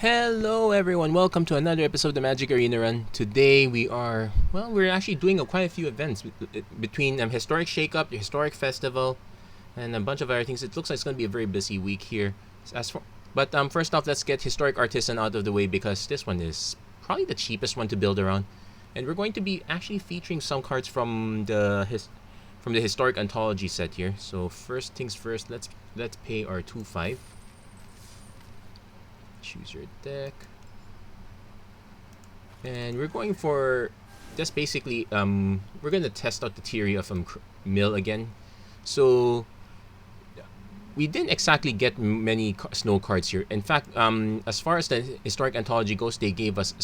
Hello everyone, welcome to another episode of the Magic Arena Run. Today we're actually doing quite a few events between Historic Shakeup, the Historic Festival, and a bunch of other things. It looks like it's going to be a very busy week here. But first off, let's get Historic Artisan out of the way because this one is probably the cheapest one to build around. And we're going to be actually featuring some cards from the Historic Anthology set here. So first things first, let's pay our 2-5. Choose your deck, and we're going for just basically we're gonna test out the theory of mill again. So we didn't exactly get many snow cards here. In fact, as far as the Historic Anthology goes, they gave us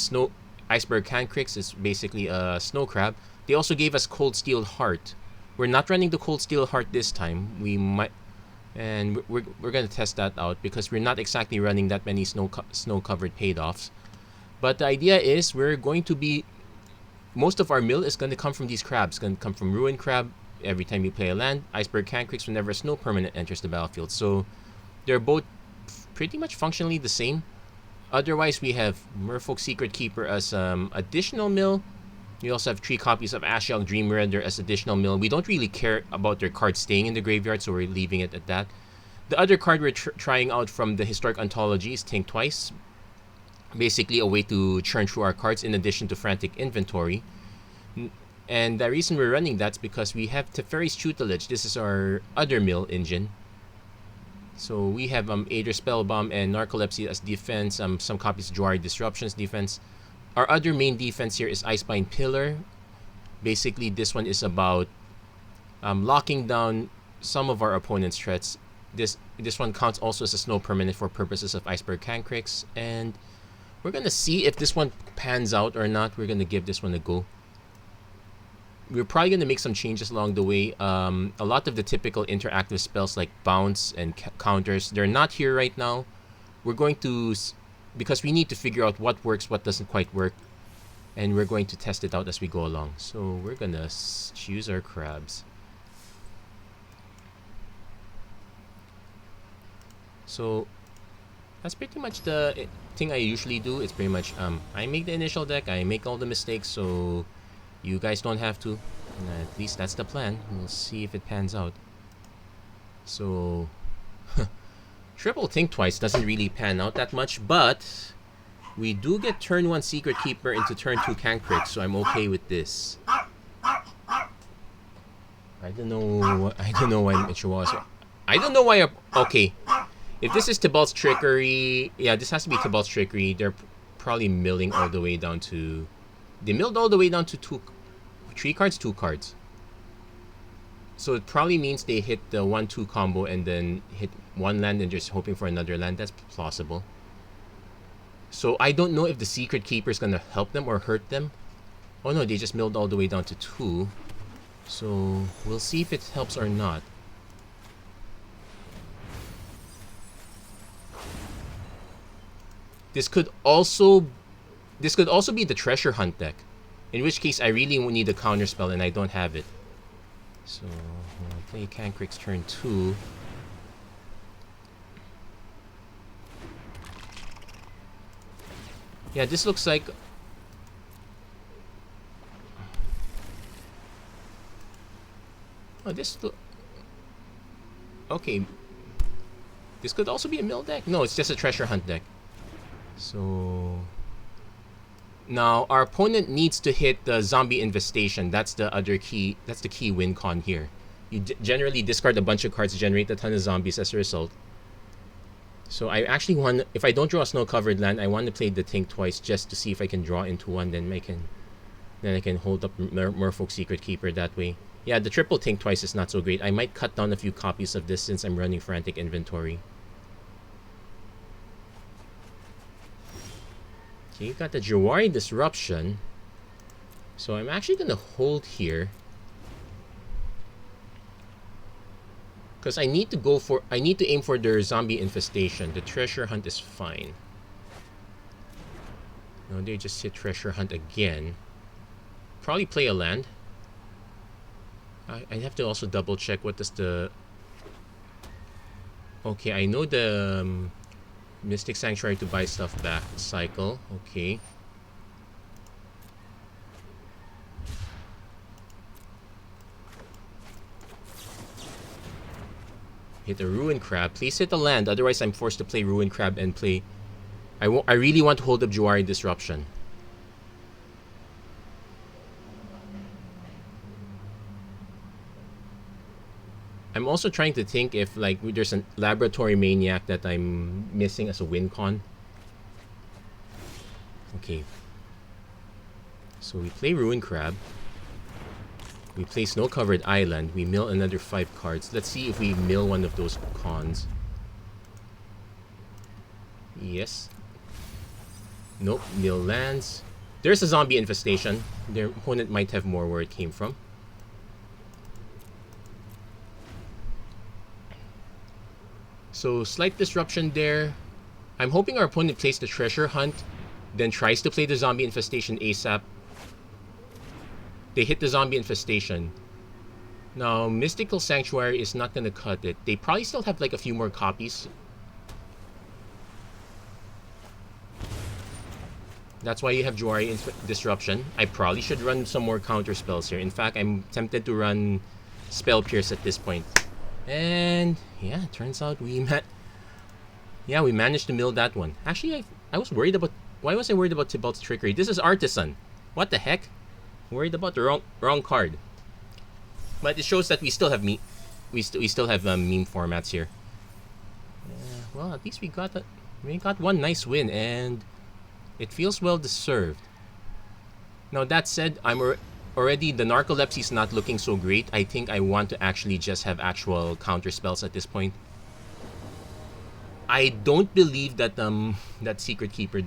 Iceberg Cancrix is basically a snow crab. They also gave us Cold Steel Heart. We're not running the Cold Steel Heart this time. We might. And we're going to test that out because we're not exactly running that many snow-covered paid-offs. But the idea is most of our mill is going to come from these crabs. It's going to come from Ruin Crab every time you play a land, Iceberg Cancrix whenever a snow permanent enters the battlefield. So they're both pretty much functionally the same. Otherwise, we have Merfolk Secret Keeper as additional mill. We also have 3 copies of Ashiok Dream Render as additional mill. We don't really care about their cards staying in the graveyard, so we're leaving it at that. The other card we're trying out from the Historic Anthology is Think Twice. Basically a way to churn through our cards in addition to Frantic Inventory. And the reason we're running that's because we have Teferi's Tutelage. This is our other mill engine. So we have Aether Spellbomb and Narcolepsy as defense, some copies of Jwari Disruptions defense. Our other main defense here is Icebind Pillar. Basically, this one is about locking down some of our opponent's threats. This one counts also as a snow permanent for purposes of Iceberg Cancrix. And we're going to see if this one pans out or not. We're going to give this one a go. We're probably going to make some changes along the way. A lot of the typical interactive spells like Bounce and Counters, they're not here right now. We're going to... because we need to figure out what works, what doesn't quite work, and we're going to test it out as we go along. So we're gonna choose our crabs. So that's pretty much the thing I usually do. It's pretty much I make the initial deck, I make all the mistakes, so you guys don't have to. At least that's the plan. We'll see if it pans out. So Triple Think Twice doesn't really pan out that much, but we do get turn 1 Secret Keeper into turn 2 Cancrix, so I'm okay with this. I don't know why it was. I don't know why. Okay, if this is Tibalt's Trickery, yeah, this has to be Tibalt's Trickery. They're probably milling all the way down to. They milled all the way down to 3 cards, 2 cards. So it probably means they hit the 1-2 combo and then hit 1 land and just hoping for another land. That's plausible. So I don't know if the Secret Keeper is going to help them or hurt them. Oh no, they just milled all the way down to 2. So we'll see if it helps or not. This could also be the Treasure Hunt deck. In which case I really need a counter spell and I don't have it. So, I'll play Cancrix turn 2. Yeah, this looks like... Oh, okay. This could also be a mill deck? No, it's just a Treasure Hunt deck. So... Now, our opponent needs to hit the Zombie Infestation. That's the other key. That's the key win con here. You generally discard a bunch of cards, generate a ton of zombies as a result. So I actually want, if I don't draw a snow-covered land, I want to play the Think Twice just to see if I can draw into one. Then I can hold up Merfolk Secret Keeper that way. Yeah, the triple Think Twice is not so great. I might cut down a few copies of this since I'm running Frantic Inventory. Okay, you got the Jwari Disruption. So I'm actually going to hold here. Because I need to aim for their Zombie Infestation. The Treasure Hunt is fine. No, they just hit Treasure Hunt again. Probably play a land. I have to also double check what does the... Okay, I know the Mystic Sanctuary to buy stuff back. Cycle. Okay. Hit a Ruin Crab. Please hit the land, otherwise I'm forced to play Ruin Crab and play... I really want to hold up Jawari Disruption. I'm also trying to think if like there's a Laboratory Maniac that I'm missing as a win con. Okay. So we play Ruin Crab. We play Snow-Covered Island. We mill another 5 cards. Let's see if we mill one of those cons. Yes. Nope. Mill lands. There's a zombie infestation. Their opponent might have more where it came from. So slight disruption there. I'm hoping our opponent plays the Treasure Hunt, then tries to play the zombie infestation ASAP. They hit the zombie infestation. Now, Mystical Sanctuary is not going to cut it. They probably still have like a few more copies. That's why you have Jawari Disruption. I probably should run some more counter spells here. In fact, I'm tempted to run Spell Pierce at this point. And yeah, it turns out we managed to mill that one. Actually, I was worried about... Why was I worried about Tibalt's Trickery? This is Artisan. What the heck? Worried about the wrong card. But it shows that we still have meme formats here. Well, at least we got one nice win, and it feels well deserved. Now that said, I'm already the narcolepsy is not looking so great. I think I want to actually just have actual counter spells at this point. I don't believe that that Secret Keeper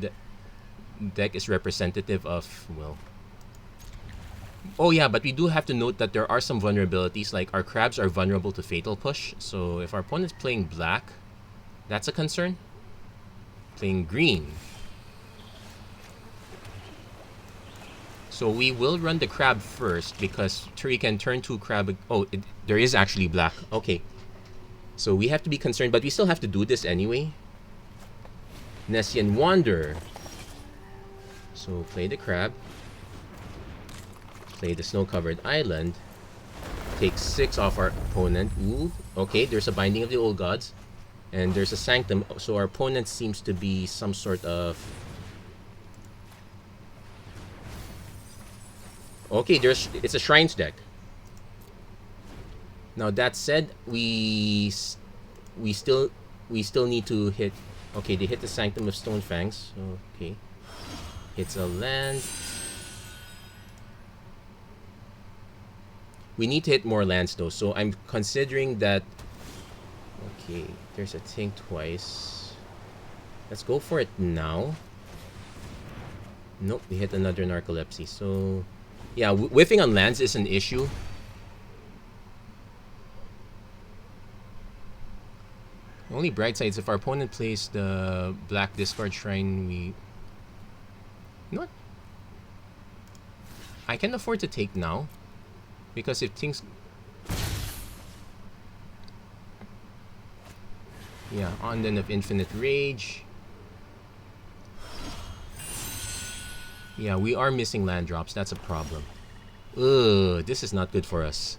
deck is representative of, well... Oh yeah, but we do have to note that there are some vulnerabilities, like our crabs are vulnerable to Fatal Push. So if our opponent's playing black, that's a concern. Playing green. So we will run the crab first because Turi can turn 2 crab... Oh, there is actually black. Okay. So we have to be concerned, but we still have to do this anyway. Nessian Wander. So play the crab. Play the Snow-Covered Island. Take 6 off our opponent. Ooh. Okay, there's a Binding of the Old Gods. And there's a Sanctum. So our opponent seems to be some sort of... Okay, it's a Shrines deck. Now that said, we still need to hit... Okay, they hit the Sanctum of Stonefangs. Okay. Hits a land. We need to hit more lands though, so I'm considering that... Okay, there's a thing twice. Let's go for it now. Nope, we hit another narcolepsy, so... Yeah, whiffing on lands is an issue. Only bright sides, if our opponent plays the Black Discard Shrine, we... You know what? I can afford to take now. Because if things... Yeah, Onden of Infinite Rage. Yeah, we are missing land drops. That's a problem. Ugh, this is not good for us.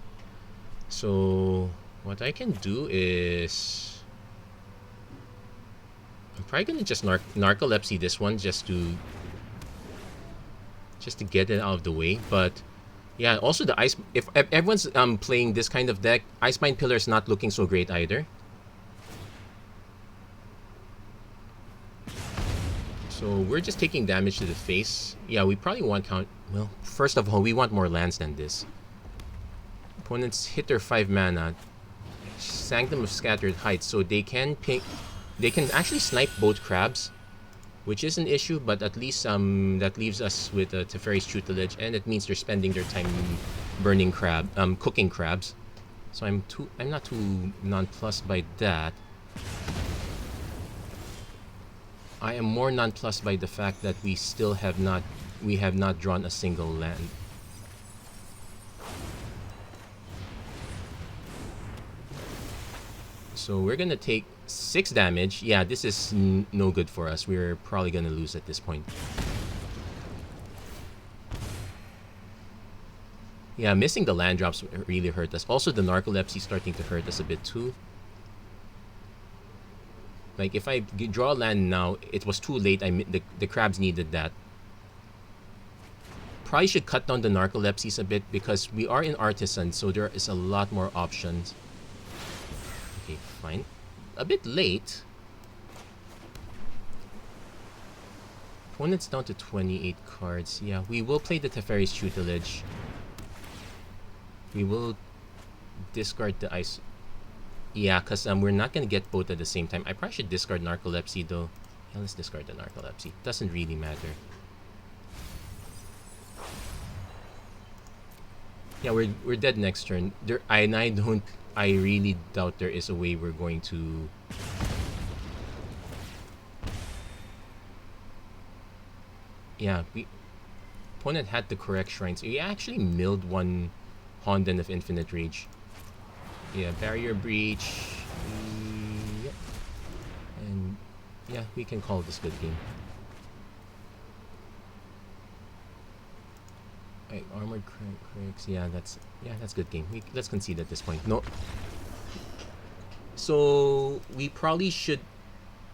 So, what I can do is... I'm probably gonna just narcolepsy this one just to get it out of the way. But yeah, also the ice... If everyone's playing this kind of deck, Icemine Pillar is not looking so great either. So we're just taking damage to the face. Yeah, we probably want count... Well, first of all, we want more lands than this. Opponents hit their 5 mana. Sanctum of Scattered Heights, so they can pick... They can actually snipe both crabs, which is an issue, but at least that leaves us with Teferi's Tutelage, and it means they're spending their time burning cooking crabs. So I'm not too nonplussed by that. I am more nonplussed by the fact that we still have not drawn a single land. So we're gonna take 6 damage. Yeah, this is no good for us. We're probably gonna lose at this point. Yeah, missing the land drops really hurt us. Also, the narcolepsy starting to hurt us a bit too. Like, if I draw land now, it was too late. The crabs needed that. Probably should cut down the narcolepsies a bit because we are in Artisan, so there is a lot more options. Okay, fine. A bit late. Opponent's down to 28 cards. Yeah, we will play the Teferi's Tutelage. We will discard the ice. Yeah, because we're not going to get both at the same time. I probably should discard Narcolepsy though. Yeah, let's discard the Narcolepsy. Doesn't really matter. Yeah, we're dead next turn. I really doubt there is a way we're going to. Yeah, opponent had the correct shrines. We actually milled one Honden of Infinite Rage. Yeah, Barrier Breach. Yep. And yeah, we can call this good game. Right, Armored Cancrix. Yeah, that's good game. Let's concede at this point. No. So we probably should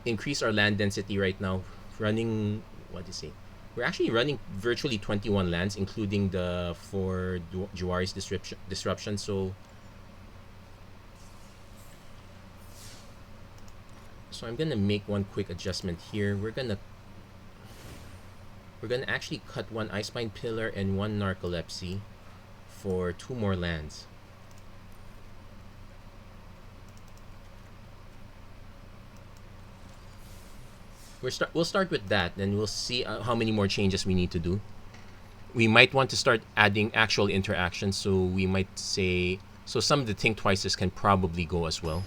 increase our land density right now. Running, what do you say? We're actually running virtually 21 lands, including the 4 Juari's disruption. So I'm gonna make one quick adjustment here. We're gonna actually cut 1 Icespine Pillar and 1 Narcolepsy for 2 more lands. We'll start with that, then we'll see how many more changes we need to do. We might want to start adding actual interactions, so we might say, so some of the Think Twices can probably go as well.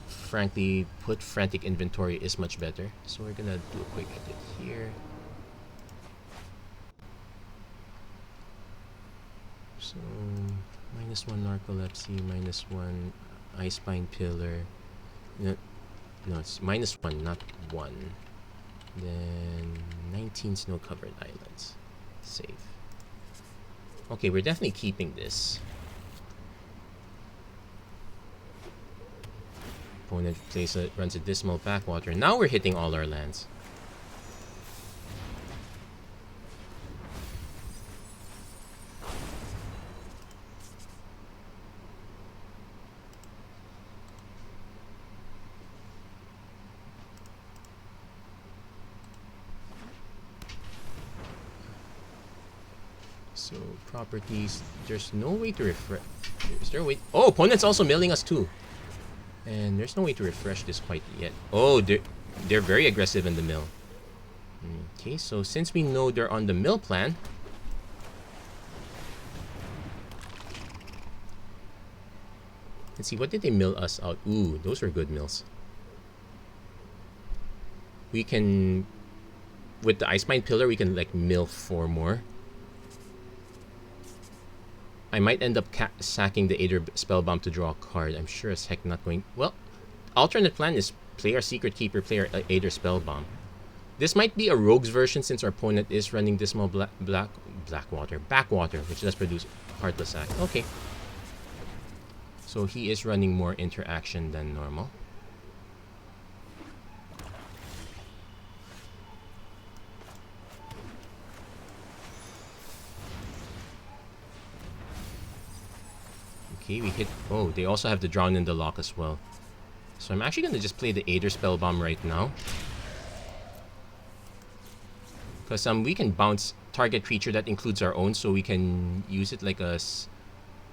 Frankly, put Frantic Inventory is much better. So we're gonna do a quick edit here. So -1 Narcolepsy, -1 Icespine Pillar. No, it's -1, not 1. Then 19 Snow-Covered Islands. Save. Okay, we're definitely keeping this. Opponent runs a Dismal Backwater. Now we're hitting all our lands. So properties, there's no way to refresh. Is there a way? Oh, opponent's also milling us too. And there's no way to refresh this quite yet. Oh, they're very aggressive in the mill. Okay, so since we know they're on the mill plan, let's see, what did they mill us out? Ooh, those are good mills. We can, with the Icemine Pillar, we can like mill 4 more. I might end up sacking the Aether Spellbomb to draw a card. I'm sure as heck not going. Well, alternate plan is play our Secret Keeper, play our Aether Spellbomb. This might be a rogue's version since our opponent is running Dismal Backwater, which does produce Heartless Act. Okay. So he is running more interaction than normal. Okay, we hit. Oh, they also have the Drown in the Lock as well. So I'm actually going to just play the Aether Spellbomb right now. Because we can bounce target creature that includes our own, so we can use it like as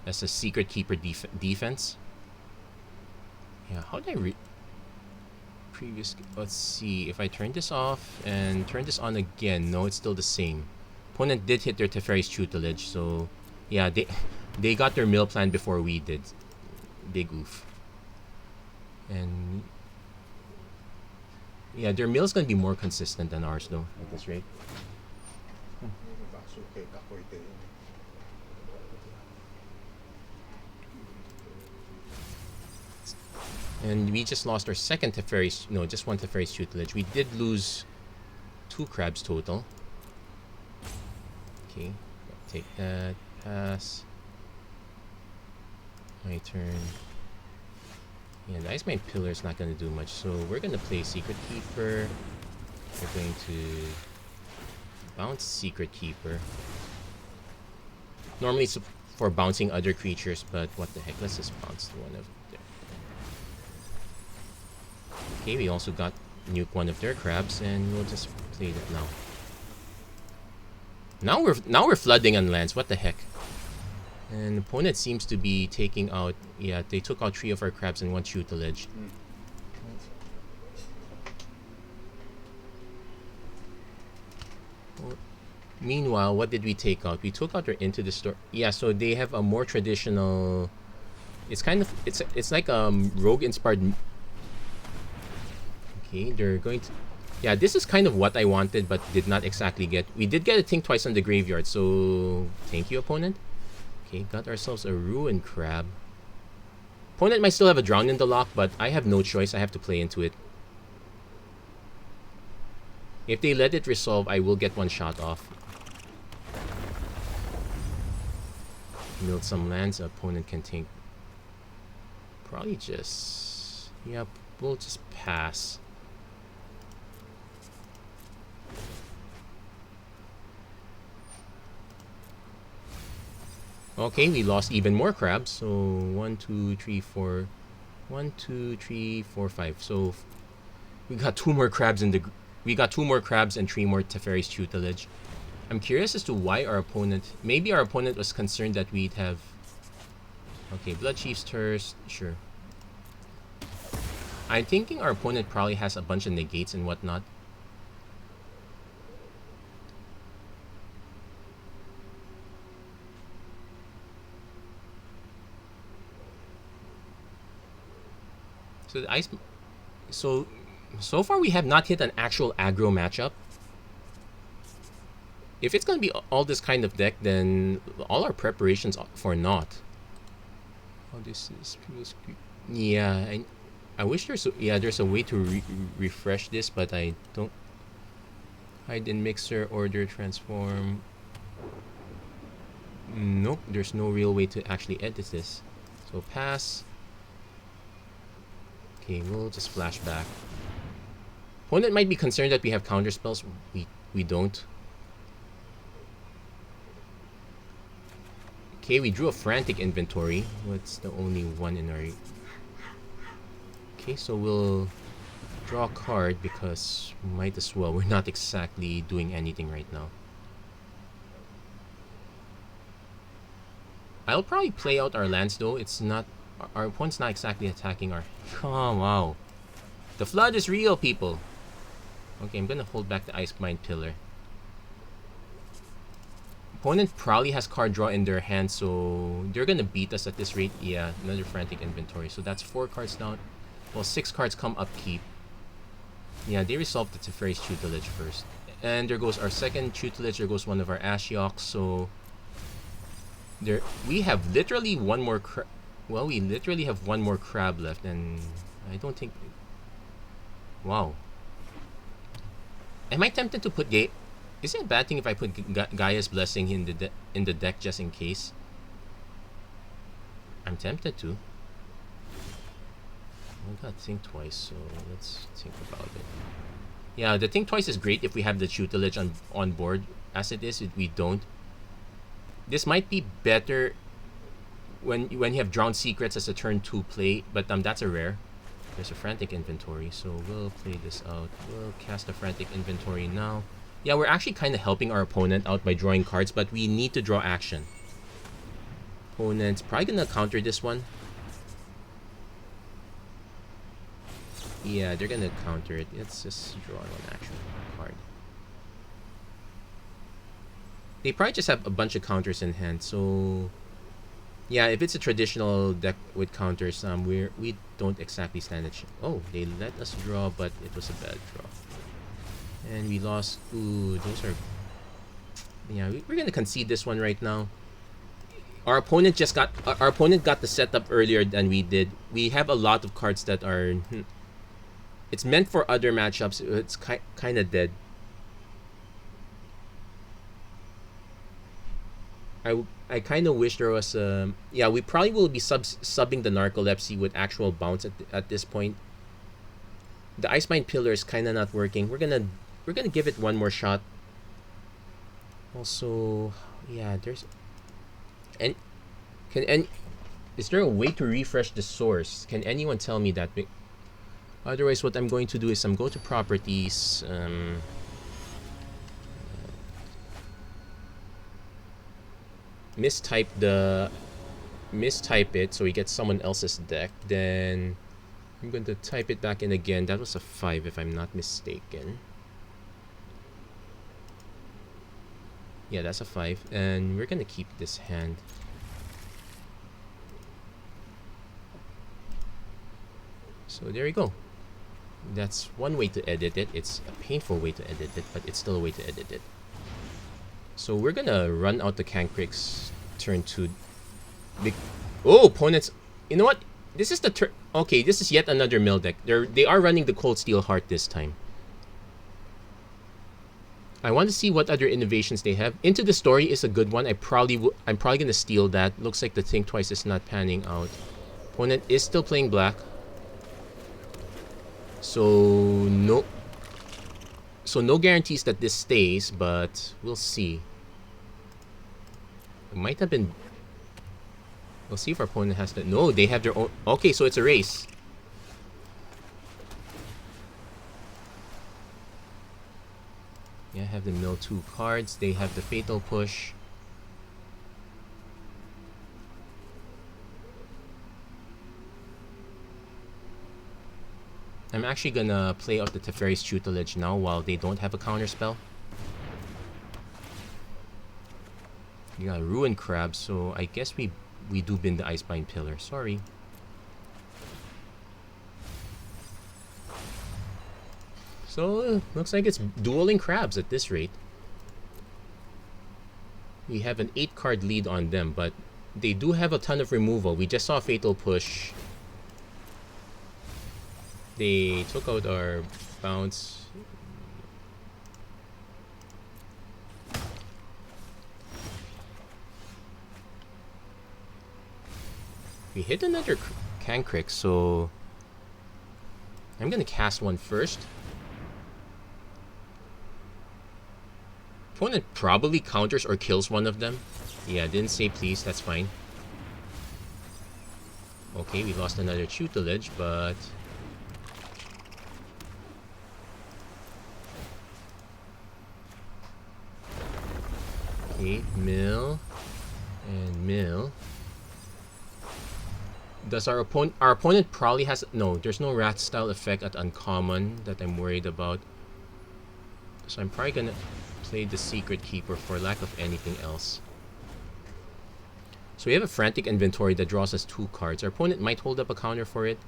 a Secret Keeper defense. Yeah, how did I let's see, if I turn this off and turn this on again, no, it's still the same. Opponent did hit their Teferi's Tutelage, so yeah, they got their mill plan before we did. Big oof. And yeah, their mill's gonna be more consistent than ours though, at this rate. And we just lost our second Teferi's, no, just one Teferi's tutelage. We did lose 2 crabs total. Okay, take that, pass. My turn. Yeah, the Ice Mine Pillar is not going to do much, so we're going to play Secret Keeper. We're going to bounce Secret Keeper. Normally it's for bouncing other creatures, but what the heck, let's just bounce the one of there. Okay, we also got nuke one of their crabs, and we'll just play that now. Now we're flooding on lands, what the heck. And opponent seems to be taking out, yeah, they took out 3 of our crabs and 1 tutelage. Meanwhile, what did we take out? We took out their Into the Store. Yeah, so they have a more traditional. It's kind of it's like rogue inspired. Okay, they're going to. Yeah, this is kind of what I wanted, but did not exactly get. We did get a Think Twice on the graveyard, so thank you, opponent. Okay, got ourselves a Ruin Crab. Opponent might still have a Drown in the lock, but I have no choice. I have to play into it. If they let it resolve, I will get 1 shot off. Build some lands, opponent can take. Probably just. Yep, we'll just pass. Okay, we lost even more crabs. So 1, 2, 3, 4. 1, 2, 3, 4, 5. So we got 2 more crabs in the. We got 2 more crabs and 3 more Teferi's tutelage. I'm curious as to why our opponent. Maybe our opponent was concerned that we'd have. Okay, Blood Chief's Thirst. Sure. I'm thinking our opponent probably has a bunch of negates and whatnot. So the ice. So far we have not hit an actual aggro matchup. If it's gonna be all this kind of deck, then all our preparations are for naught. Oh, this is. Yeah, I wish there's a way to refresh this, but I don't. Hide in Mixer, Order, Transform. Nope, there's no real way to actually edit this. So pass. Okay, we'll just flash back. Opponent might be concerned that we have counter spells. We don't. Okay, we drew a Frantic Inventory. What's the only one in our... Okay, so we'll draw a card because might as well. We're not exactly doing anything right now. I'll probably play out our lands though. It's not... Our opponent's not exactly attacking our... Oh, wow. The flood is real, people. Okay, I'm gonna hold back the Ice Mine Pillar. Opponent probably has card draw in their hand, so they're gonna beat us at this rate. Yeah, another Frantic Inventory. So that's 4 cards down. Well, 6 cards come upkeep. Yeah, they resolved the Teferi's tutelage first. And there goes our second tutelage. There goes one of our Ashiok. So there, we have literally one more. Well, we literally have one more crab left, and I don't think. Wow. Am I tempted to put Gate? Is it a bad thing if I put Gaia's Blessing in the deck just in case? I'm tempted to. I gotta think twice, so let's think about it. Yeah, the think twice is great if we have the tutelage on board. As it is, we don't. This might be better when you have Drowned Secrets as a turn 2 play, but that's a rare. There's a Frantic Inventory, so we'll play this out. We'll cast a Frantic Inventory now. Yeah, we're actually kind of helping our opponent out by drawing cards, but we need to draw action. Opponent's probably gonna counter this one. Yeah, they're gonna counter it. Let's just draw one action card. They probably just have a bunch of counters in hand, so yeah, if it's a traditional deck with counters, we don't exactly stand a chance. Oh, they let us draw, but it was a bad draw. And we lost. Ooh, those are... Yeah, we're gonna concede this one right now. Our opponent got the setup earlier than we did. We have a lot of cards that are... It's meant for other matchups. It's kind of dead. I kind of wish there was yeah, we probably will be subbing the Narcolepsy with actual bounce at this point. The Ice-Mine Pillar is kind of not working. We're gonna give it one more shot. Also, yeah, there's... And is there a way to refresh the source? Can anyone tell me that? Otherwise, what I'm going to do is I'm going to properties. Mistype it so we get someone else's deck. Then I'm going to type it back in again. That was a 5 if I'm not mistaken. Yeah, that's a 5, and we're gonna keep this hand. So there you go. That's one way to edit it. It's a painful way to edit it, but it's still a way to edit it. So we're gonna run out the Cancrix turn 2. Oh, opponents! You know what? This is the turn. Okay, this is yet another mill deck. They are running the Cold Steel Heart this time. I want to see what other innovations they have. Into the Story is a good one. I'm probably gonna steal that. Looks like the Think Twice is not panning out. Opponent is still playing black. So no guarantees that this stays, but we'll see. It might have been... We'll see if our opponent has to... No, they have their own... Okay, so it's a race. Yeah, have the mill 2 cards. They have the Fatal Push. I'm actually gonna play out the Teferi's Tutelage now while they don't have a counter spell. You got a Ruin Crab, so I guess we do bin the Ice-Mine Pillar. Sorry. So, looks like it's dueling crabs at this rate. We have an 8-card lead on them, but they do have a ton of removal. We just saw Fatal Push. They took out our bounce. We hit another Cancrix, so I'm gonna cast one first. Opponent probably counters or kills one of them. Yeah, didn't say please, that's fine. Okay, we lost another Tutelage, but... Okay, mill. And mill. Does our opponent probably has... No, there's no Rat style effect at uncommon that I'm worried about. So I'm probably gonna play the Secret Keeper for lack of anything else. So we have a Frantic Inventory that draws us 2 cards. Our opponent might hold up a counter for it.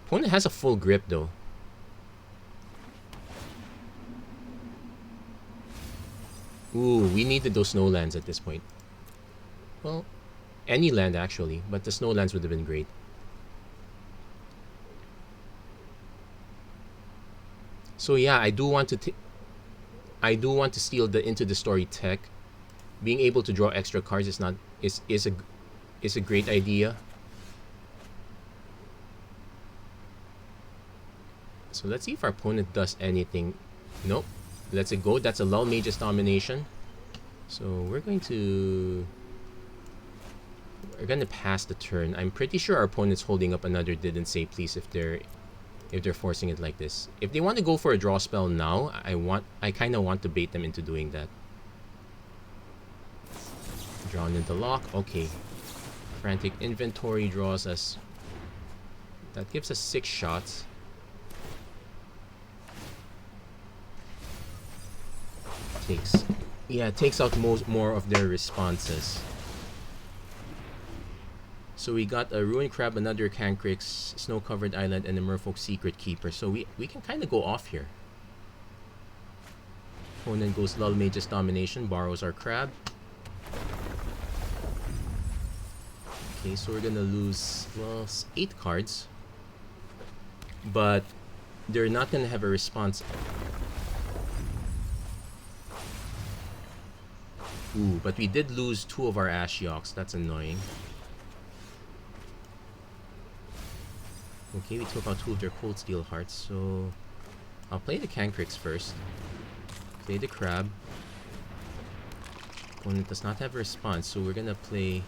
Opponent has a full grip though. Ooh, we needed those snow lands at this point. Well, any land actually, but the snow lands would have been great. So yeah, I do want to steal the Into the Story tech. Being able to draw extra cards is a great idea. So let's see if our opponent does anything. Nope. Let's it go. That's a Lull Mage's Domination. So we're gonna pass the turn. I'm pretty sure our opponent's holding up another Didn't Say Please if they're forcing it like this. If they want to go for a draw spell now, I kind of want to bait them into doing that. Drawn into lock. Okay. Frantic Inventory draws us. That gives us 6 shots. It takes out more of their responses. So we got a Ruin Crab, another Cancrix, Snow-Covered Island, and a Merfolk Secret Keeper. So we can kind of go off here. Opponent goes Lull Mage's Domination, borrows our crab. Okay, so we're gonna lose, well, 8 cards. But they're not gonna have a response. Ooh, but we did lose 2 of our Ashioks. That's annoying. Okay, we took out 2 of their Cold Steel Hearts, so I'll play the Cancrix first. Play the Crab. Opponent does not have a response, so we're gonna play...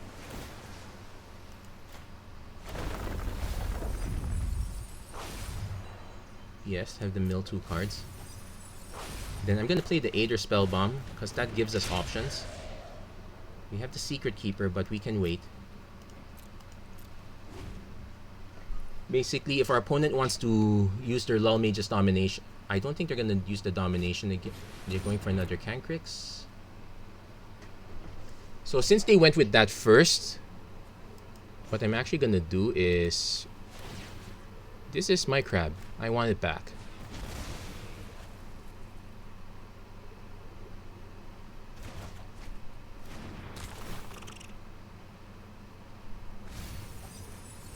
Yes, have them mill 2 cards. Then I'm gonna play the Aether Spell Bomb, because that gives us options. We have the Secret Keeper, but we can wait. Basically, if our opponent wants to use their Lull Mage's Domination, I don't think they're gonna use the Domination again. They're going for another Cancrix. So since they went with that first, what I'm actually gonna do is... This is my crab. I want it back.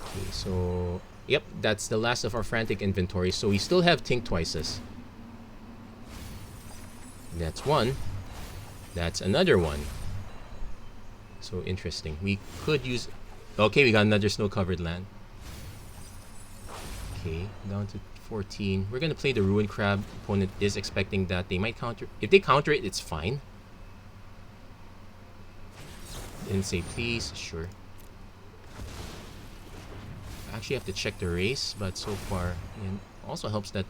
Okay, so... Yep, that's the last of our Frantic inventory. So we still have Tink Twices. That's one. That's another one. So interesting. We could use... Okay, we got another snow-covered land. Okay, down to 14. We're gonna play the Ruin Crab. Opponent is expecting that. They might counter... If they counter it, it's fine. Didn't say please. Sure. I actually have to check the race, but so far... And also helps that...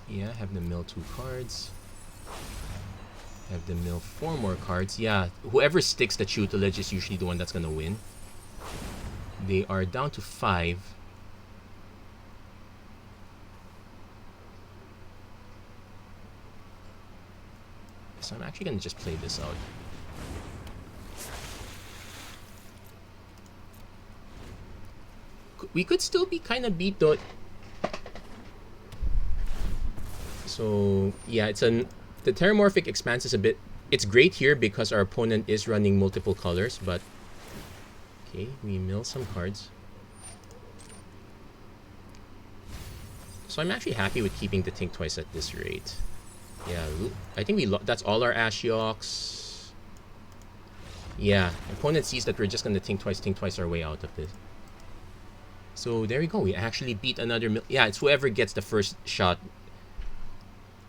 Yeah, have them mill 2 cards. Have them mill 4 more cards. Yeah, whoever sticks the tutelage is usually the one that's gonna win. They are down to 5. So I'm actually gonna just play this out. We could still be kind of beat though. So yeah, it's the Terramorphic Expanse is a bit... It's great here because our opponent is running multiple colors, but... Okay, we mill some cards. So I'm actually happy with keeping the Tink Twice at this rate. Yeah, I think that's all our Ashioks. Yeah, opponent sees that we're just gonna Tink Twice our way out of this. So there we go, we actually beat another... Yeah, it's whoever gets the first shot.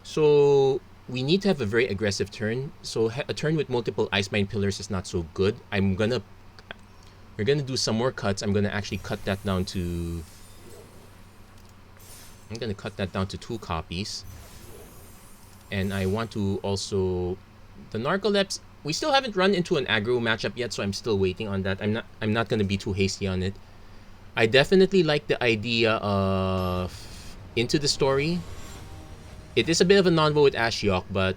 So we need to have a very aggressive turn. So a turn with multiple Icemine Pillars is not so good. We're gonna do some more cuts. I'm gonna actually cut that down to... I'm gonna cut that down to 2 copies. And I want to also... The Narcolepsy, we still haven't run into an aggro matchup yet, so I'm still waiting on that. I'm not gonna be too hasty on it. I definitely like the idea of Into the Story. It is a bit of a non-vote with Ashiok, but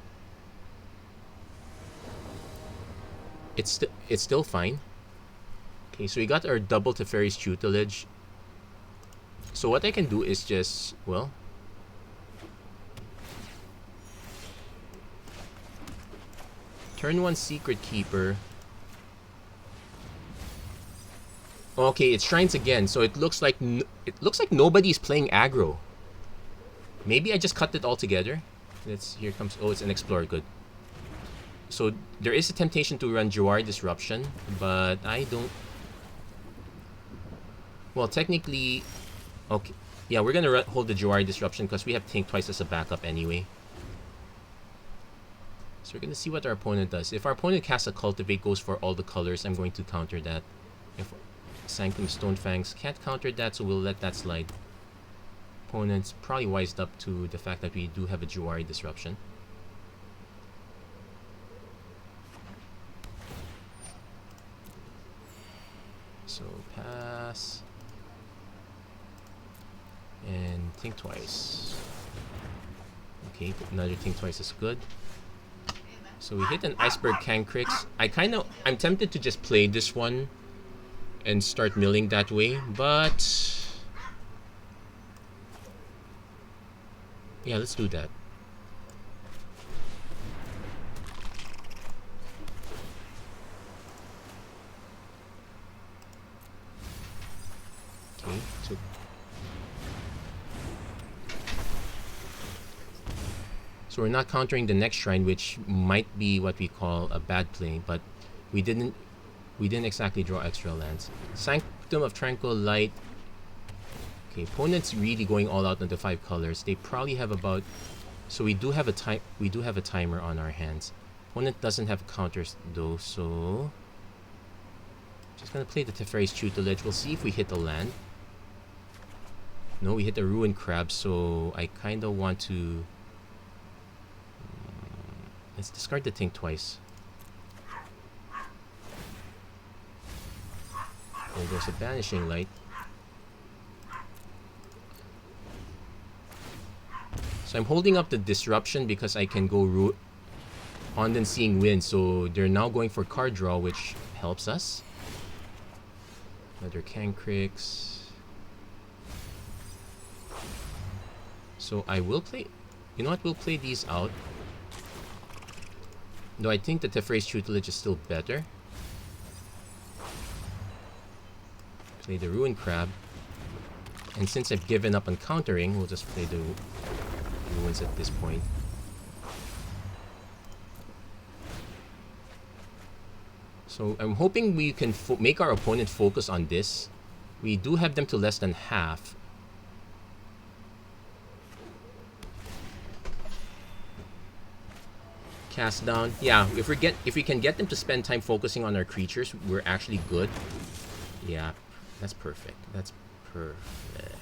it's still fine. Okay, so we got our double Teferi's Tutelage. So what I can do is just, well... Turn 1 Secret Keeper. Okay, it shrines again, so it looks like nobody's playing aggro. Maybe I just cut it all together. Here comes... Oh, it's an Explorer. Good. So there is a temptation to run Jawari Disruption, but I don't... Well, technically... Okay. Yeah, we're gonna hold the Jawari Disruption because we have Tink Twice as a backup anyway. So we're gonna see what our opponent does. If our opponent casts a Cultivate, goes for all the colors, I'm going to counter that. If Sanctum Stonefangs can't counter that, so we'll let that slide. Opponent's probably wised up to the fact that we do have a Jawari Disruption. So pass. And Think Twice. Okay, another Think Twice is good. So we hit an Iceberg Cancrix. I'm tempted to just play this one and start milling that way, but yeah, let's do that. So we're not countering the next shrine, which might be what we call a bad play, but we didn't exactly draw extra lands. Sanctum of Tranquil Light. Okay, opponent's really going all out on the 5 colors. They probably have about, so we do have a timer on our hands. Opponent doesn't have counters though, so just gonna play the Teferi's Tutelage. We'll see if we hit a land. No, we hit the Ruined Crab, so I kinda want to let's discard the Tink twice. There goes a Banishing Light. So I'm holding up the Disruption because I can go on then Seeing Wind. So they're now going for card draw, which helps us. Another Cancrix. So I will play, you know what, we'll play these out. Though I think that the Teferi's Tutelage is still better. Play the Ruined Crab. And since I've given up on countering, we'll just play the Ruins at this point. So I'm hoping we can make our opponent focus on this. We do have them to less than half. Cast down. Yeah, if we can get them to spend time focusing on our creatures, we're actually good. Yeah, that's perfect. That's perfect.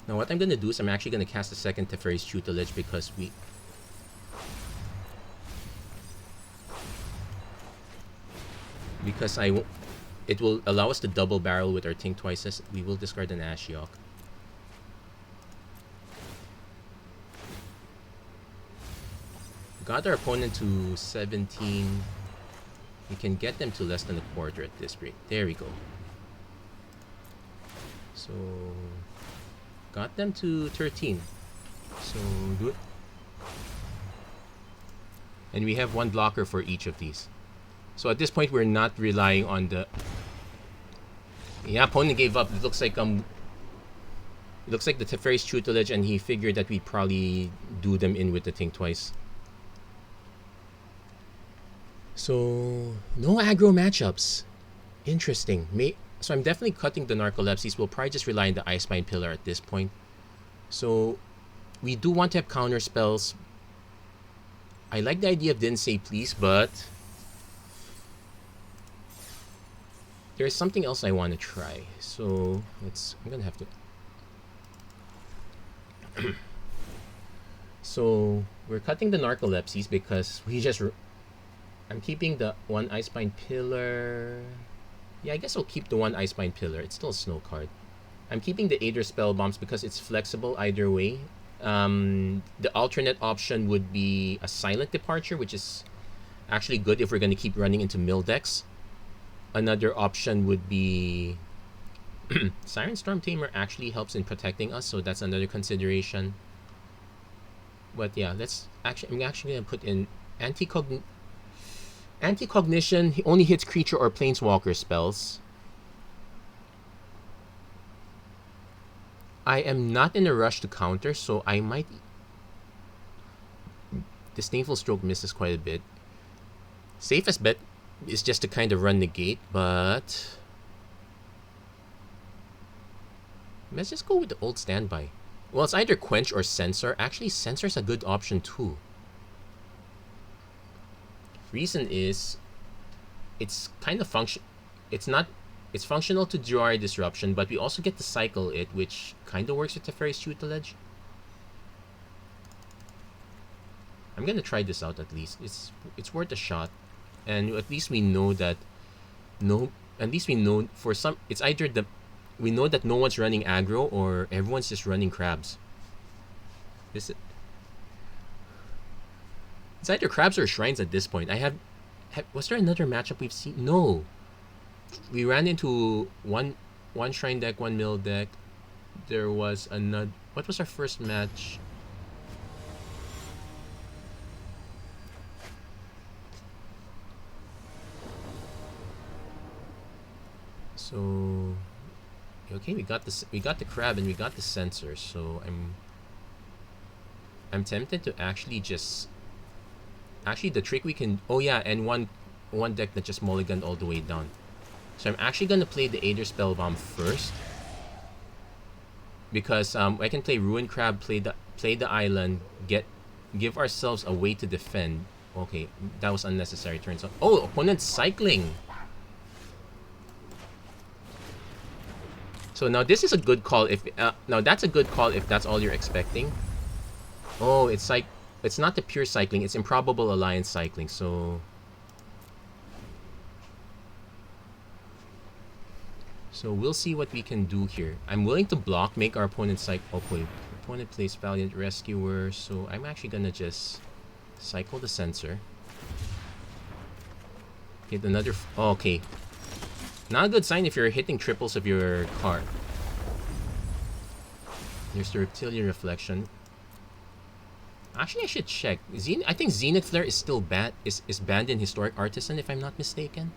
Now what I'm gonna do is I'm actually gonna cast a second Teferi's Tutelage because it will allow us to double barrel with our Tink Twices. We will discard an Ashiok. Got our opponent to 17. We can get them to less than a quarter at this rate. There we go. So got them to 13. So good. And we have one blocker for each of these. So at this point we're not relying on the... Yeah, opponent gave up. It looks like the Teferi's Tutelage, and he figured that we'd probably do them in with the Tink Twice. So no aggro matchups. Interesting. So I'm definitely cutting the Narcolepsies. We'll probably just rely on the Icespine Pillar at this point. So we do want to have counter spells. I like the idea of Didn't Say Please, but there's something else I want to try. So I'm gonna have to so we're cutting the Narcolepsies because I'm keeping the one Icespine Pillar. Yeah, I guess I'll keep the one Icespine Pillar. It's still a snow card. I'm keeping the Aether Spell Bombs because it's flexible either way. The alternate option would be a Silent Departure, which is actually good if we're going to keep running into mill decks. Another option would be Siren Storm Tamer actually helps in protecting us, so that's another consideration. But yeah, I'm actually going to put in Anti-Cognition. He only hits creature or planeswalker spells. I am not in a rush to counter, so I might... Disdainful Stroke misses quite a bit. Safest bet is just to kind of run the gate, but let's just go with the old standby. Well, it's either Quench or Censor. Actually, Censor's a good option too. Reason is it's kind of it's functional to draw our Disruption, but we also get to cycle it, which kind of works with Teferi's Tutelage. I'm gonna try this out at least. It's worth a shot, and at least we know that it's either we know that no one's running aggro or everyone's just running crabs. It's either crabs or shrines at this point. Was there another matchup we've seen? No. We ran into one shrine deck, one mill deck. There was another. What was our first match? So okay, we got this. We got the crab and we got the sensor. So I'm tempted to actually just the trick we can. Oh yeah, and one deck that just mulliganed all the way down. So I'm actually gonna play the Aether Spellbomb first, because I can play Ruin Crab, play the island, give ourselves a way to defend. Okay, that was unnecessary. Turns out. Oh, opponent's cycling. So now this is a good call if now that's a good call if that's all you're expecting. Oh, it's like it's not the pure cycling, it's Improbable Alliance cycling. So we'll see what we can do here. I'm willing to block, make our opponent cycle. Okay, opponent plays Valiant Rescuer, so I'm actually gonna just cycle the sensor. Hit another. Oh, okay. Not a good sign if you're hitting triples of your card. There's the Reptilian Reflection. Actually, I should check. I think Zenith Flare is still banned. Is banned in Historic Artisan, if I'm not mistaken.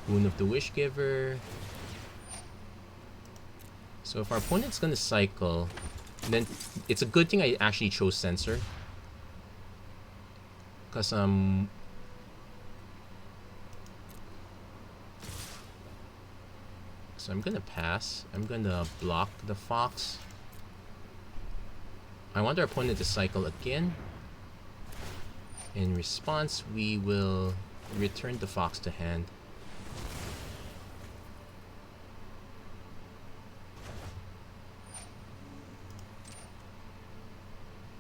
Boon of the Wishgiver. So if our opponent's gonna cycle, then it's a good thing I actually chose Sensor. Because so I'm gonna pass. I'm gonna block the Fox. I want our opponent to cycle again. In response, we will return the Fox to hand.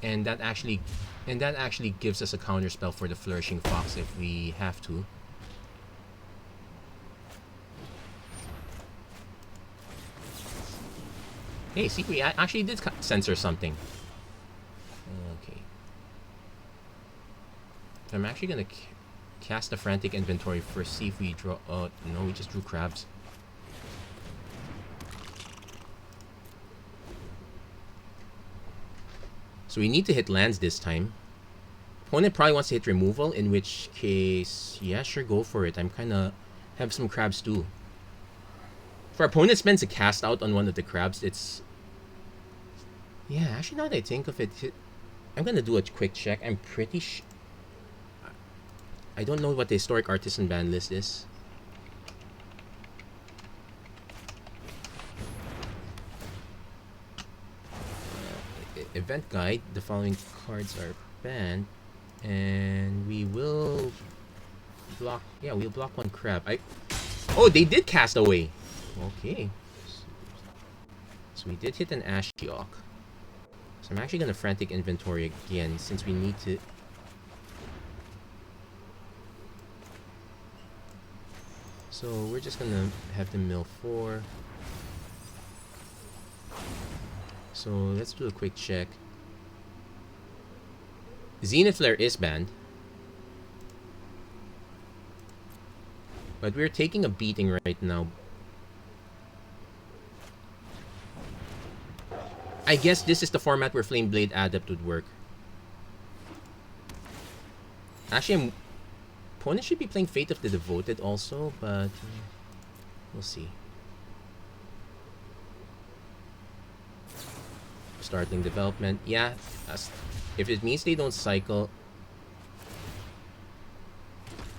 And that actually gives us a counter spell for the Flourishing Fox if we have to. Hey, see, we actually did censor something. Okay. So I'm actually gonna cast a Frantic Inventory first, see if we draw. Oh, no, we just drew crabs. So we need to hit lands this time. Opponent probably wants to hit removal, in which case, yeah, sure, go for it. I'm kinda have some crabs too. If our opponent spends a cast out on one of the crabs, it's... Yeah, actually, now that I think of it, I'm gonna do a quick check. I'm pretty sure... I don't know what the Historic Artisan ban list is. Event guide, the following cards are banned. And we will block... Yeah, we'll block one crab. Oh, they did cast away! Okay. So we did hit an Ashiok. So I'm actually gonna Frantic Inventory again, since we need to... So we're just gonna have them mill 4. So let's do a quick check. Zenith Flare is banned. But we're taking a beating right now. I guess this is the format where Flame Blade Adept would work. Actually, opponent should be playing Fate of the Devoted also, but we'll see. Startling Development. Yeah, if it means they don't cycle.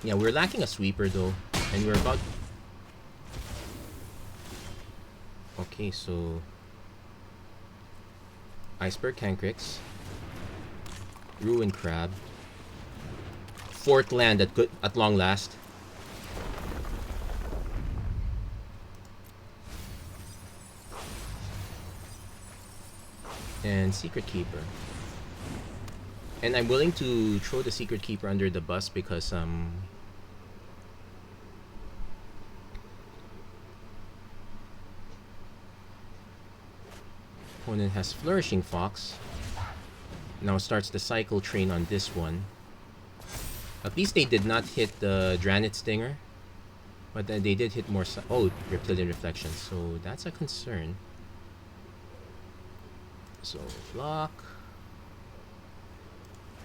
Yeah, we're lacking a sweeper though. And we're about... Okay, so... Iceberg Cancrix. Ruin Crab. 4th land at long last. And Secret Keeper. And I'm willing to throw the Secret Keeper under the bus because opponent has Flourishing Fox. Now starts the cycle train on this one. At least they did not hit the Dranit Stinger. But then they did hit more... Oh, Reptilian Reflection. So that's a concern. So, block.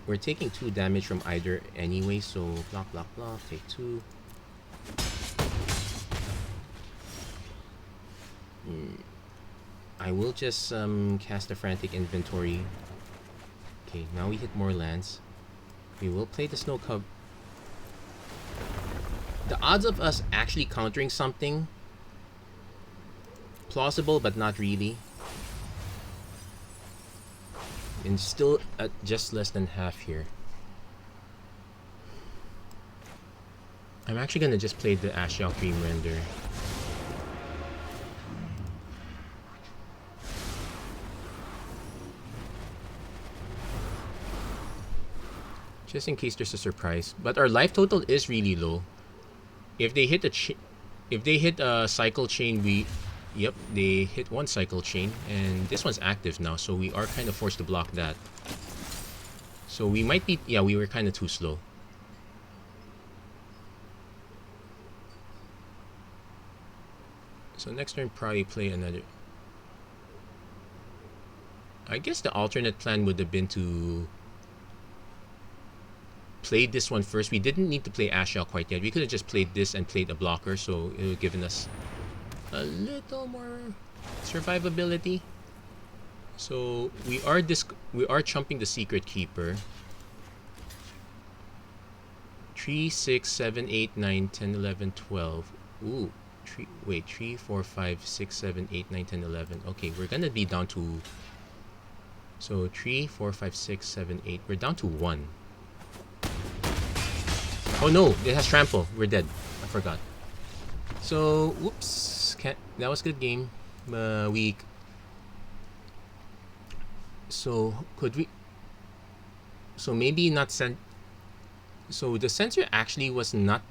We're taking 2 damage from either anyway, so block, block, block. Take 2. I will just cast a Frantic Inventory. Okay, now we hit more lands. We will play the Snow Cub. The odds of us actually countering something, plausible but not really. And still at just less than half here. I'm actually gonna just play the Ashale Cream Render. Just in case there's a surprise. But our life total is really low. If they hit a cycle chain, yep, they hit one cycle chain, and this one's active now, so we are kind of forced to block that. So we might be, yeah, we were kind of too slow. So next turn, probably play another. I guess the alternate plan would have been to play this one first. We didn't need to play Ashale quite yet. We could have just played this and played a blocker, so it would have given us a little more survivability. So we are chumping the Secret Keeper. 3, 6, 7, 8, 9, 10, 11, 12. Ooh, 3, 4, 5, 6, 7, 8, 9, 10, 11. Okay, we're gonna be down to. So 3, 4, 5, 6, 7, 8. We're down to 1. Oh no, it has trample. We're dead. I forgot. So, whoops. That was a good game. Weak. So, could we... So, maybe not send... So, the sensor actually was not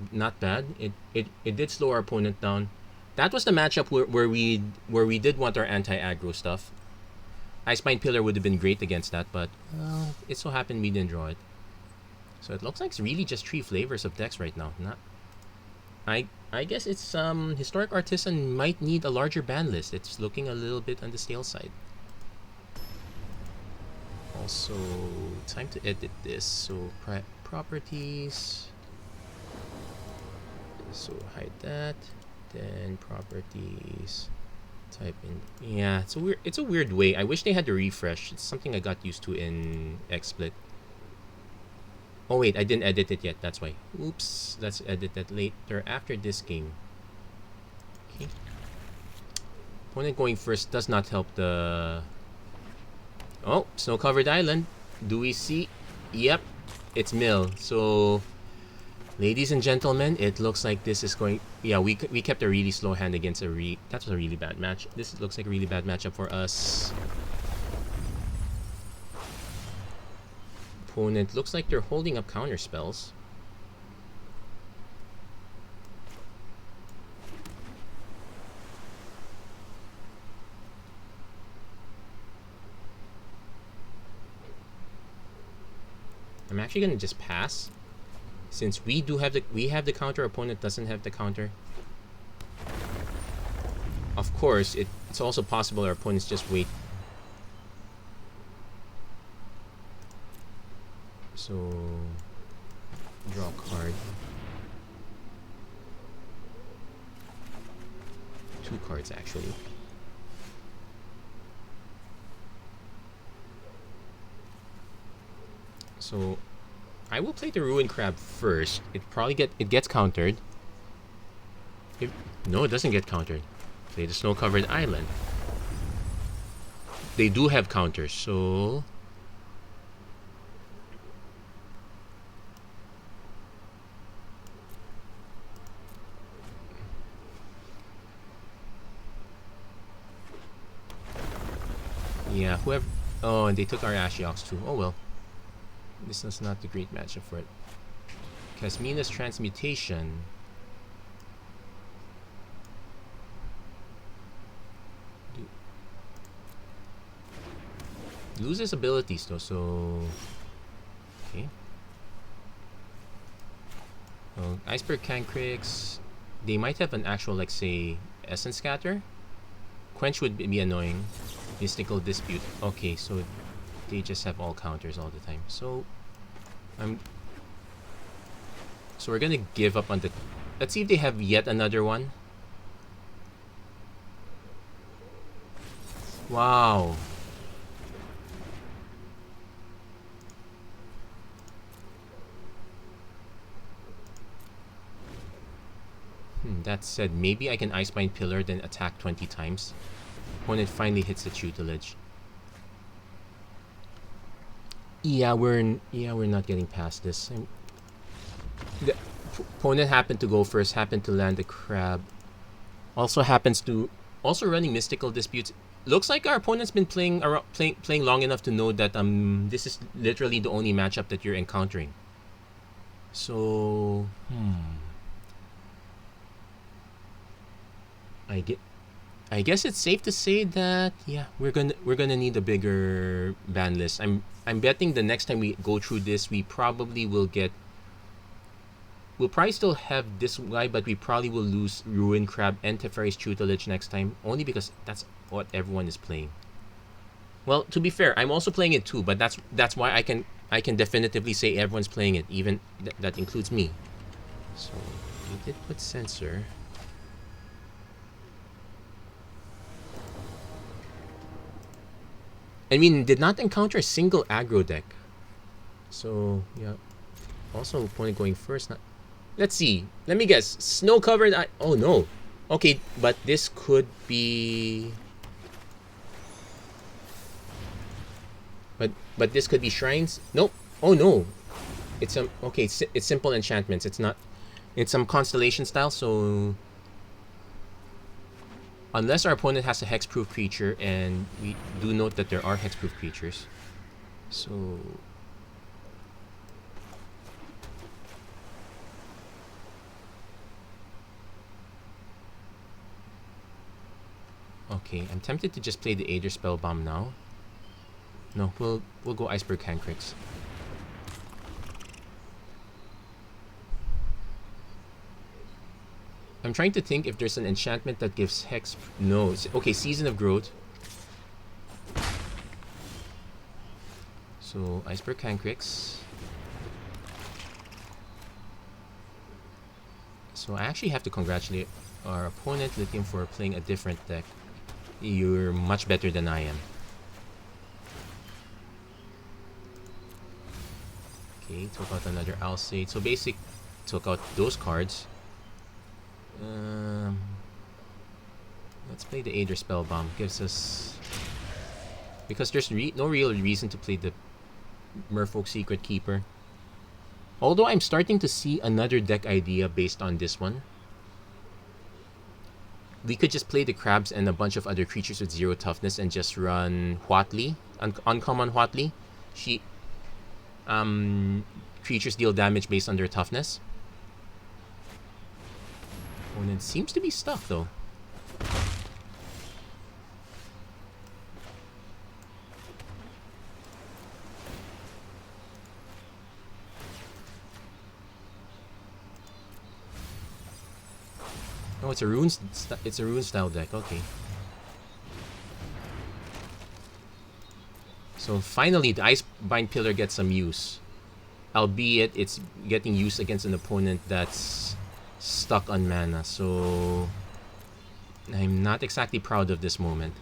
bad. It did slow our opponent down. That was the matchup where we did want our anti-aggro stuff. Icespine Pillar would have been great against that, but it so happened we didn't draw it. So it looks like it's really just 3 flavors of decks right now. I guess it's Historic Artisan might need a larger ban list. It's looking a little bit on the stale side. Also, time to edit this. So properties. So hide that. Then properties. Type in. Yeah, it's a weird way. I wish they had the refresh. It's something I got used to in XSplit. Oh wait, I didn't edit it yet, that's why. Oops, let's edit that later after this game. Okay. Opponent going first does not help the... Oh, snow-covered island. Do we see? Yep, it's Mill. So, ladies and gentlemen, it looks like this is going... Yeah, we kept a really slow hand against that was a really bad match. This looks like a really bad matchup for us. Opponent looks like they're holding up counter spells. I'm actually gonna just pass, since we have the counter. Opponent doesn't have the counter. Of course, it's also possible our opponents just wait. So, draw a card. 2 cards, actually. So, I will play the Ruin Crab first. It gets countered. No, it doesn't get countered. Play the Snow-Covered Island. They do have counters, so... Yeah, whoever... Oh, and they took our Ashiok too. Oh well. This is not the great matchup for it. Casmina's Transmutation. Loses abilities though, so... Okay. Well, Iceberg Cancrix. They might have an actual, like, say, Essence Scatter. Quench would be annoying. Mystical Dispute. Okay, so they just have all counters all the time. So we're gonna give up on the... Let's see if they have yet another one. Wow. That said, maybe I can Icebind Pillar then attack 20 times. When it finally hits the tutelage. Yeah, we're not getting past this. The opponent happened to go first, happened to land the crab. Also running mystical disputes. Looks like our opponent's been playing long enough to know that this is literally the only matchup that you're encountering. So I guess it's safe to say that we're gonna need a bigger ban list. I'm betting the next time we go through this, we'll probably still have this guy, but we probably will lose Ruin Crab and Teferi's Tutelage next time, only because that's what everyone is playing. Well, to be fair, I'm also playing it too, but that's why I can definitively say everyone's playing it, even that includes me. So we did put Censor. I mean, did not encounter a single aggro deck. So, yeah. Also, opponent going first. Let's see. Let me guess. Snow covered. Oh, no. Okay, but this could be... But this could be shrines? Nope. Oh, no. It's okay, it's simple enchantments. It's not... It's some constellation style, so... Unless our opponent has a hexproof creature, and we do note that there are hexproof creatures. So... Okay, I'm tempted to just play the Aether Spellbomb now. No, we'll go Iceberg Cancrix. I'm trying to think if there's an enchantment that gives hex... No. Okay, Season of Growth. So, Iceberg Cancrix. So, I actually have to congratulate our opponent, Lithium, for playing a different deck. You're much better than I am. Okay, took out another Alcide. So, took out those cards. Let's play the Aether Spellbomb. Gives us... Because there's no real reason to play the Merfolk Secret Keeper. Although I'm starting to see another deck idea based on this one. We could just play the crabs and a bunch of other creatures with 0 toughness and just run Huatli. Uncommon Huatli. Creatures deal damage based on their toughness. Opponent seems to be stuck though. Oh, it's a rune style deck. Okay. So finally, the Icebind Pillar gets some use, albeit it's getting used against an opponent that's stuck on mana. So I'm not exactly proud of this moment.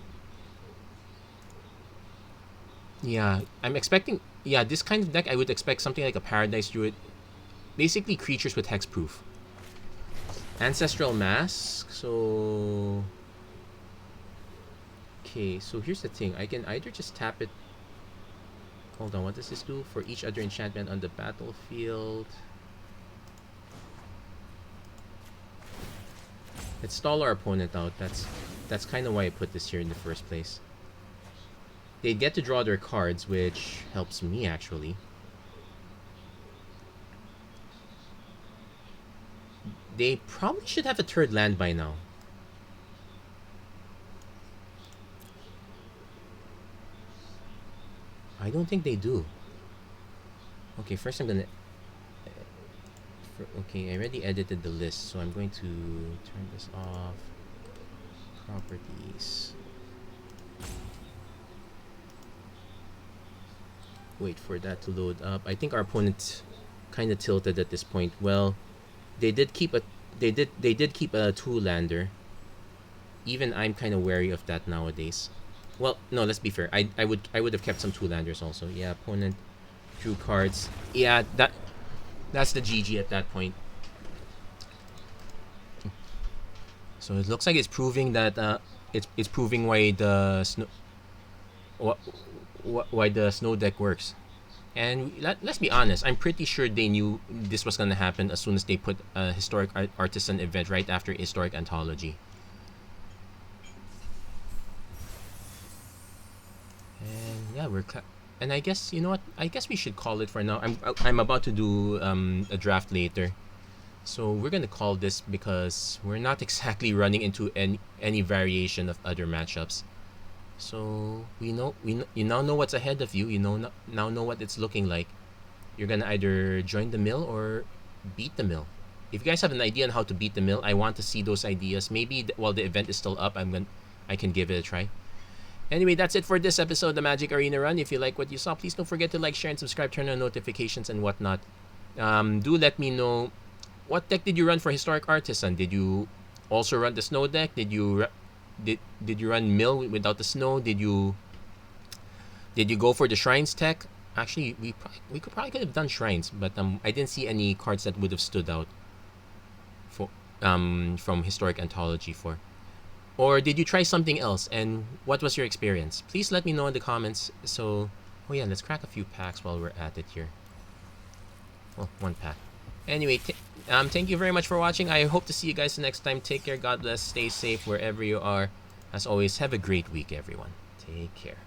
Yeah, I'm expecting... Yeah, this kind of deck, I would expect something like a Paradise Druid. Basically, creatures with hexproof. Ancestral Mask, so... Okay, so here's the thing. I can either just tap it... Hold on, what does this do? For each other enchantment on the battlefield... Let's stall our opponent out. That's kind of why I put this here in the first place. They get to draw their cards, which helps me, actually. They probably should have a third land by now. I don't think they do. Okay, first I'm gonna... Okay, I already edited the list, so I'm going to turn this off. Properties. Wait for that to load up. I think our opponent kind of tilted at this point. Well, they did keep a 2-lander. Even I'm kind of wary of that nowadays. Well, no, let's be fair. I would have kept some two landers also. Yeah, opponent drew cards. Yeah, that's the GG at that point. So it looks like it's proving that it's proving why the snow why the snow deck works. And let's be honest, I'm pretty sure they knew this was gonna happen as soon as they put a historic artisan event right after historic anthology. And yeah, and I guess you know what? I guess we should call it for now. I'm about to do a draft later, so we're gonna call this because we're not exactly running into any variation of other matchups. So you now know what's ahead of you. You now know what it's looking like. You're gonna either join the mill or beat the mill. If you guys have an idea on how to beat the mill, I want to see those ideas. Maybe while the event is still up, I can give it a try. Anyway, that's it for this episode of the Magic Arena Run. If you like what you saw, please don't forget to like, share, and subscribe. Turn on notifications and whatnot. Do let me know, what deck did you run for Historic Artisan? Did you also run the snow deck? Did you run mill without the snow? Did you go for the shrines tech? Actually, we could have done shrines, but I didn't see any cards that would have stood out for from Historic Anthology for. Or did you try something else, and what was your experience? Please let me know in the comments. So, oh yeah, let's crack a few packs while we're at it here. Well, one pack. Anyway, thank you very much for watching. I hope to see you guys the next time. Take care, God bless, stay safe wherever you are. As always, have a great week, everyone. Take care.